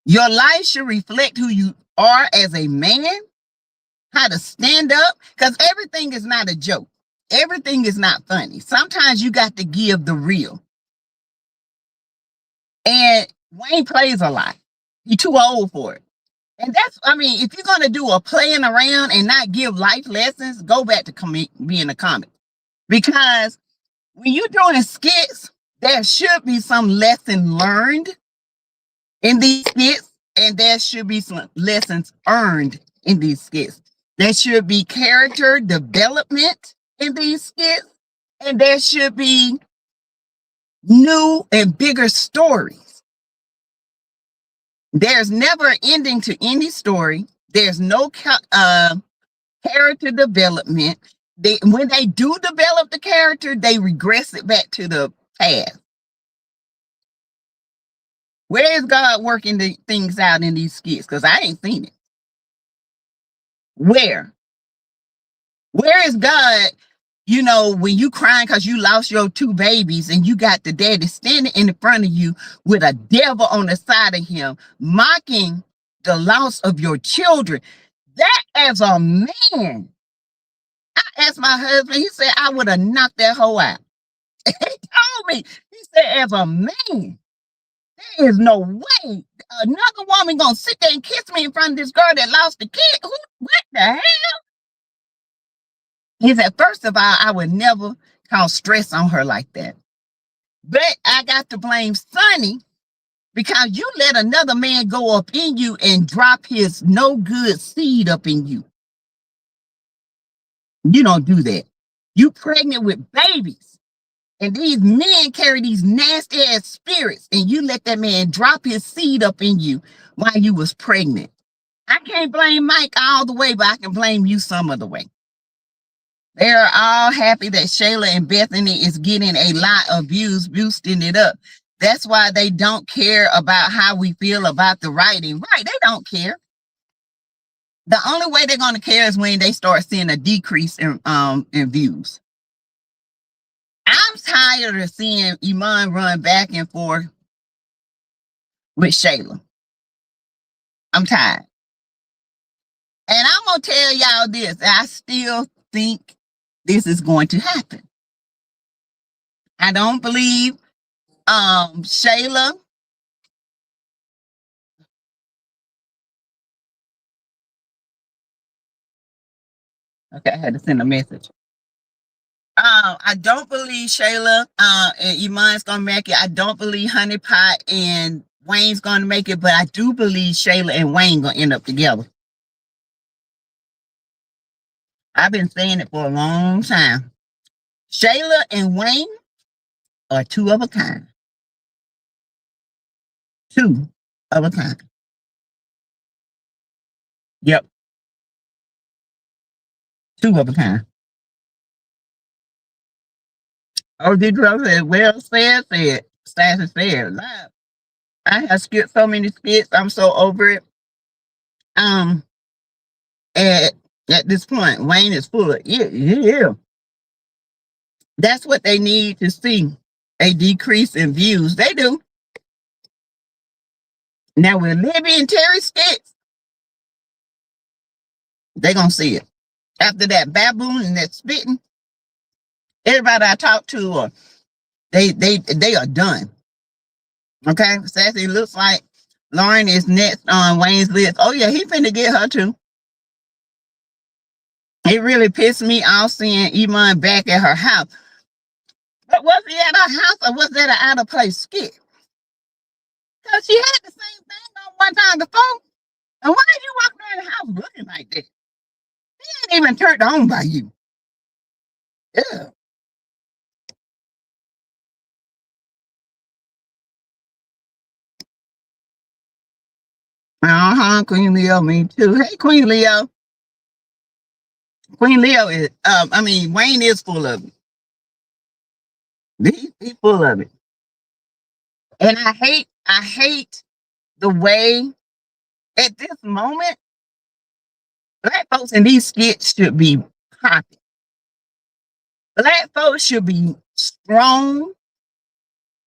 Your life should reflect who you are as a man, how to stand up, because everything is not a joke. Everything is not funny. Sometimes you got to give the real. And Wayne plays a lot. He's too old for it. And if you're going to do a playing around and not give life lessons, go back to being a comic. Because when you're doing skits, there should be some lesson learned in these skits, and there should be some lessons earned in these skits. There should be character development in these skits, and there should be new and bigger stories. There's never an ending to any story. There's no character development. When they do develop the character, they regress it back to the past. Where is God working the things out in these skits? Because I ain't seen it. Where is God, when you crying because you lost your 2 babies and you got the daddy standing in front of you with a devil on the side of him, mocking the loss of your children? That as a man, I asked my husband, he said, I would have knocked that hoe out. He told me, he said, as a man, there is no way another woman gonna sit there and kiss me in front of this girl that lost the kid. What the hell? He said, first of all, I would never cause stress on her like that. But I got to blame Sonny because you let another man go up in you and drop his no good seed up in you. You don't do that. You pregnant with babies. And these men carry these nasty ass spirits, and you let that man drop his seed up in you while you was pregnant. I can't blame Mike all the way, but I can blame you some of the way. They're all happy that Shayla and Bethany is getting a lot of views, boosting it up. That's why they don't care about how we feel about the writing. Right, they don't care. The only way they're going to care is when they start seeing a decrease in views. I'm tired of seeing Iman run back and forth with Shayla. I'm tired. And I'm gonna tell y'all this. I still think this is going to happen. I don't believe Shayla. Okay, I had to send a message. I don't believe Shayla and Iman's gonna make it. I don't believe Honey Pot and Wayne's gonna make it, but I do believe Shayla and Wayne gonna end up together. I've been saying it for a long time. Shayla and Wayne are two of a kind. Two of a kind. Yep, two of a kind. Oh, did you say well said? Sassy said live. I have skipped so many skits. I'm so over it. Um, at at this point, Wayne is full of yeah. That's what they need to see. A decrease in views. They do. Now with Libby and Terry skits, they gonna see it. After that baboon and that spitting, everybody I talk to they are done. Okay. Sassy looks like Lauren is next on Wayne's list. Oh yeah, he finna get her too. It really pissed me off seeing Iman back at her house. But was he at her house or was that an out of place skit? Because she had the same thing on one time before. And why did you walk around the house looking like that? He ain't even turned on by you. Yeah. Queen Leo, me too. Hey, Queen Leo. Queen Leo is, Wayne is full of it. He's full of it. And I hate the way at this moment, black folks in these skits should be popping. Black folks should be strong.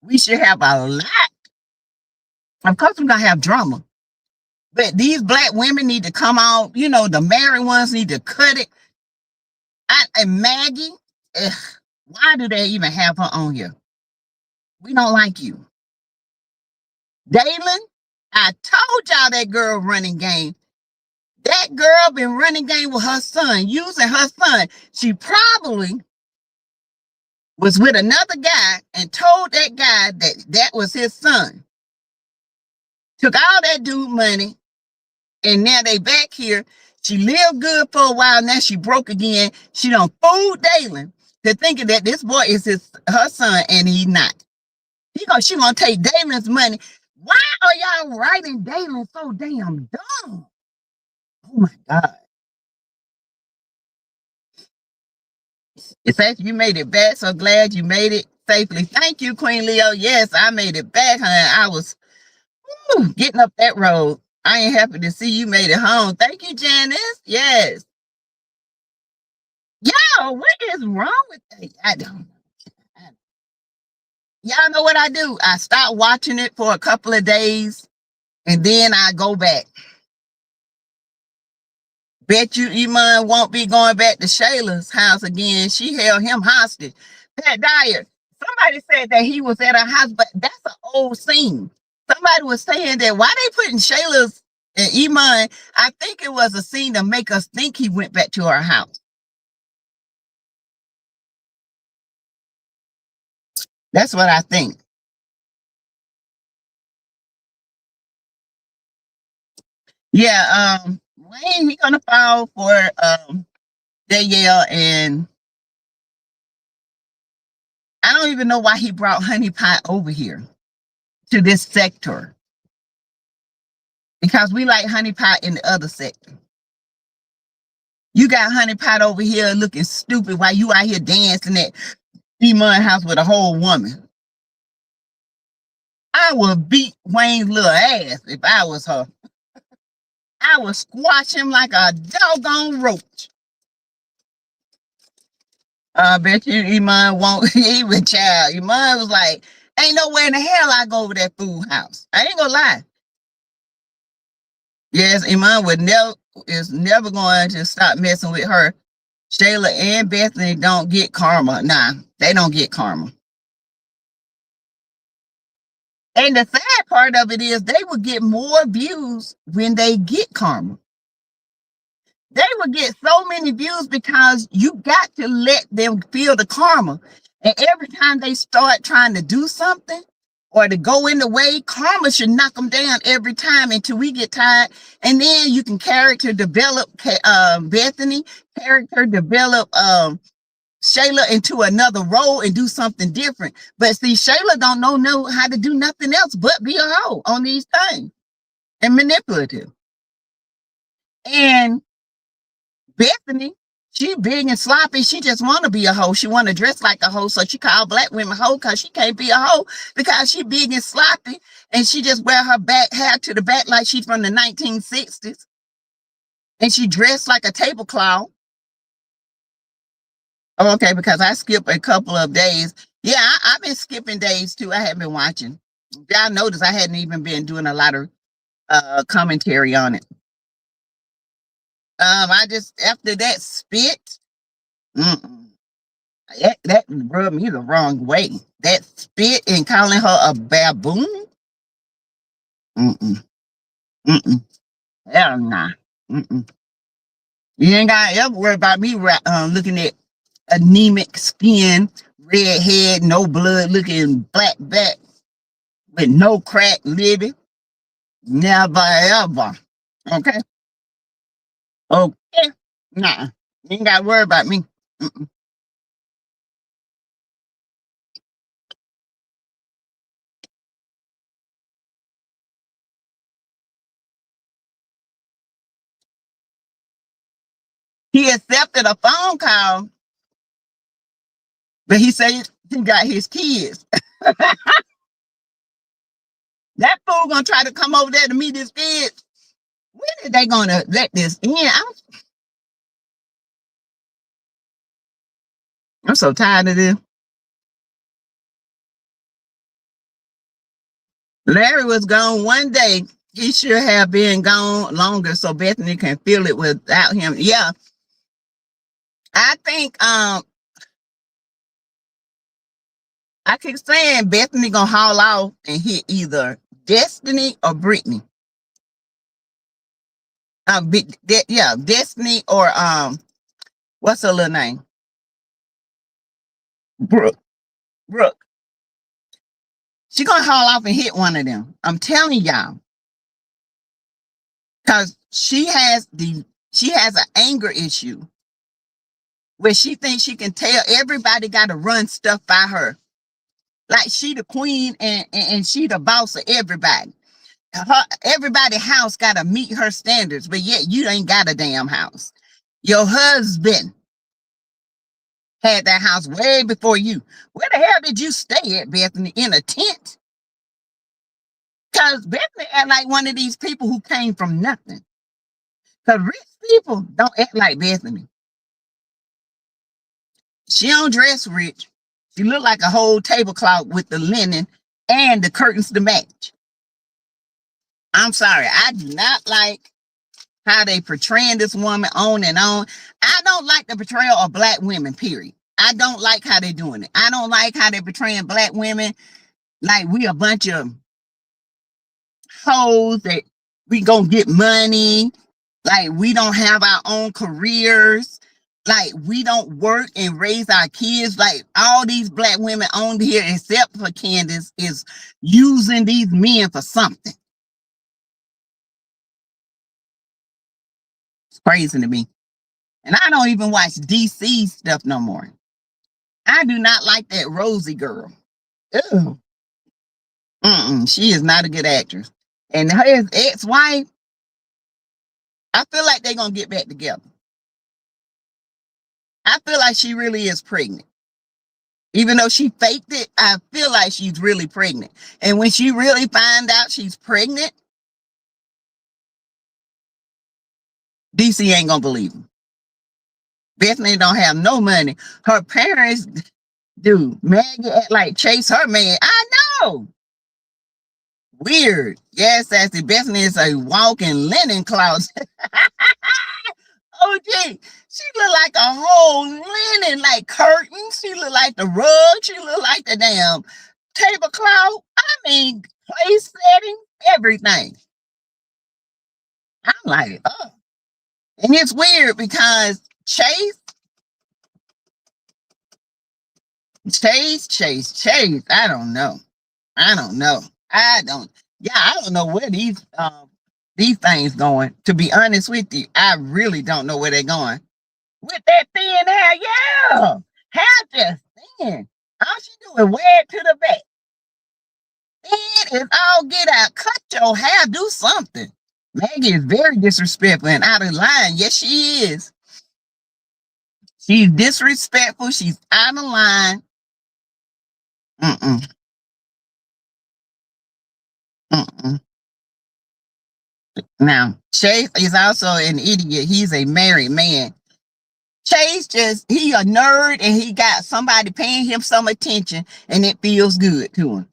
We should have a lot. Of course, we're going to have drama. But these black women need to come out. You know, the married ones need to cut it. And Maggie, why do they even have her on here? We don't like you. Dalen, I told y'all that girl running game. That girl been running game with her son, using her son. She probably was with another guy and told that guy that that was his son. Took all that dude money, and now they back here. She lived good for a while. Now she broke again. She done fooled Dalen to thinking that this boy is her son, and he's not. She gonna take Dalen's money. Why are y'all writing Dalen so damn dumb? Oh my God. It says you made it back. So glad you made it safely. Thank you, Queen Leo. Yes, I made it back, honey. I was getting up that road. I ain't happy to see you made it home. Thank you, Janice. Yes. Yo, what is wrong with that? I don't know. Y'all know what I do? I stop watching it for a couple of days and then I go back. Bet you Iman won't be going back to Shayla's house again. She held him hostage. Pat Dyer, somebody said that he was at her house, but that's an old scene. Somebody was saying that why they putting Shayla's and Iman, I think it was a scene to make us think he went back to her house. That's what I think. Yeah, Wayne, he gonna file for Danielle, and I don't even know why he brought Honey Pot over here to this sector. Because we like Honey Pot in the other sector. You got Honey Pot over here looking stupid while you out here dancing at Iman house with a whole woman. I would beat Wayne's little ass if I was her. I would squash him like a doggone roach. I bet you Iman won't even child. Iman was like, ain't no way in the hell I go over that fool house. I ain't gonna lie. Yes, Iman would is never going to stop messing with her. Shayla and Bethany don't get karma. Nah, they don't get karma. And the sad part of it is they will get more views when they get karma. They will get so many views because you got to let them feel the karma. And every time they start trying to do something or to go in the way, karma should knock them down every time until we get tired. And then you can character develop Bethany, character develop Shayla into another role and do something different. But see, Shayla don't know how to do nothing else but be a hoe on these things and manipulative. And Bethany, she big and sloppy. She just want to be a hoe. She want to dress like a hoe. So she call black women hoe because she can't be a hoe because she big and sloppy. And she just wear her back hair to the back like she's from the 1960s. And she dressed like a tablecloth. Oh, okay, because I skip a couple of days. Yeah, I've been skipping days too. I haven't been watching. Y'all notice I hadn't even been doing a lot of commentary on it. I just, after that spit, that rubbed me the wrong way. That spit and calling her a baboon. Hell nah. You ain't got to ever worry about me looking at anemic skin, red head, no blood, looking black back with no crack living. Never ever. Okay? Okay? Nah. You ain't got to worry about me. He accepted a phone call, but he said he got his kids. That fool gonna try to come over there to meet his kids. When are they gonna let this in? I'm so tired of this. Larry was gone one day. He should have been gone longer so Bethany can feel it without him. Yeah. I think I keep saying Bethany gonna haul off and hit either Destiny or Brittany. Yeah, Destiny or what's her little name? Brooke. She gonna haul off and hit one of them. I'm telling y'all. Because she has an anger issue where she thinks she can tell everybody got to run stuff by her. Like she the queen and she the boss of everybody. Everybody's house got to meet her standards, but yet you ain't got a damn house. Your husband had that house way before you. Where the hell did you stay at, Bethany? In a tent? Because Bethany act like one of these people who came from nothing. Because rich people don't act like Bethany. She don't dress rich. She look like a whole tablecloth with the linen and the curtains to match. I'm sorry. I do not like how they portraying this woman on and on. I don't like the portrayal of black women, period. I don't like how they're doing it. I don't like how they're portraying black women like we a bunch of hoes that we gonna get money, like we don't have our own careers, like we don't work and raise our kids. Like all these black women on here, except for Candace, is using these men for something. It's crazy to me. And I don't even watch DC stuff no more. I do not like that Rosie girl. Ew. She is not a good actress. And her ex-wife, I feel like they're going to get back together. I feel like she really is pregnant. Even though she faked it, I feel like she's really pregnant. And when she really finds out she's pregnant, DC ain't going to believe him. Bethany don't have no money. Her parents do. Maggie act like chase her man. I know. Weird. Yes, Sassy. Bethany is a walking linen closet. OMG. She look like a whole linen, like curtains. She look like the rug. She look like the damn tablecloth. I mean, place setting, everything. I'm like, oh. And it's weird because Chase, I don't know. I don't know. I don't know where these things going. To be honest with you, I really don't know where they're going. With that thin hair, yeah. Hair just thin. All she do is wear it to the back. Thin is all get out. Cut your hair, do something. Maggie is very disrespectful and out of line. Yes, she is. She's disrespectful. She's out of line. Mm-mm. Mm-mm. Now, Chase is also an idiot. He's a married man. Chase he a nerd and he got somebody paying him some attention and it feels good to him.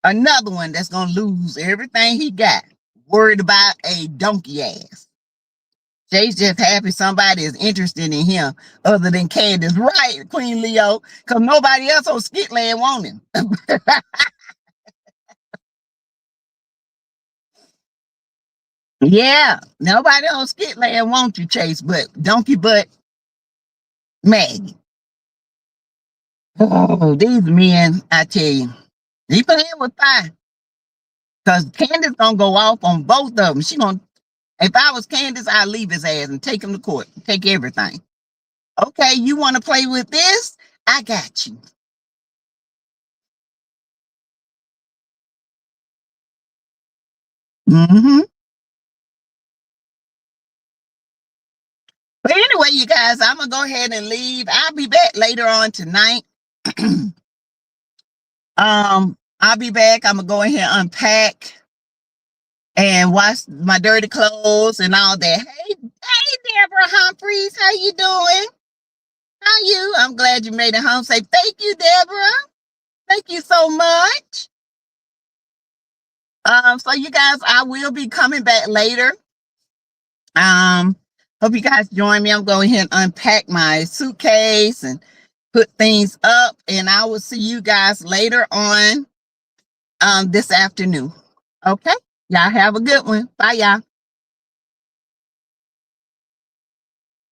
Another one that's going to lose everything he got, worried about a donkey ass. Chase just happy somebody is interested in him other than Candace. Right, Queen Leo, because nobody else on Skitland want him. Yeah, nobody on Skitland wants you, Chase, but donkey butt Maggie. Oh, these men, I tell you, he playing with fire. Because Candace gonna go off on both of them. If I was Candace, I'd leave his ass and take him to court. Take everything. Okay, you want to play with this? I got you. Mm-hmm. But anyway, you guys, I'm gonna go ahead and leave. I'll be back later on tonight. I'll be back. I'm gonna go ahead and unpack and wash my dirty clothes and all that. Hey, Deborah Humphreys, how you doing? How you? I'm glad you made it home. Say thank you, Deborah. Thank you so much. So you guys, I will be coming back later. Hope you guys join me. I'm going ahead and unpack my suitcase and put things up, and I will see you guys later on this afternoon. Okay, y'all have a good one. Bye, y'all.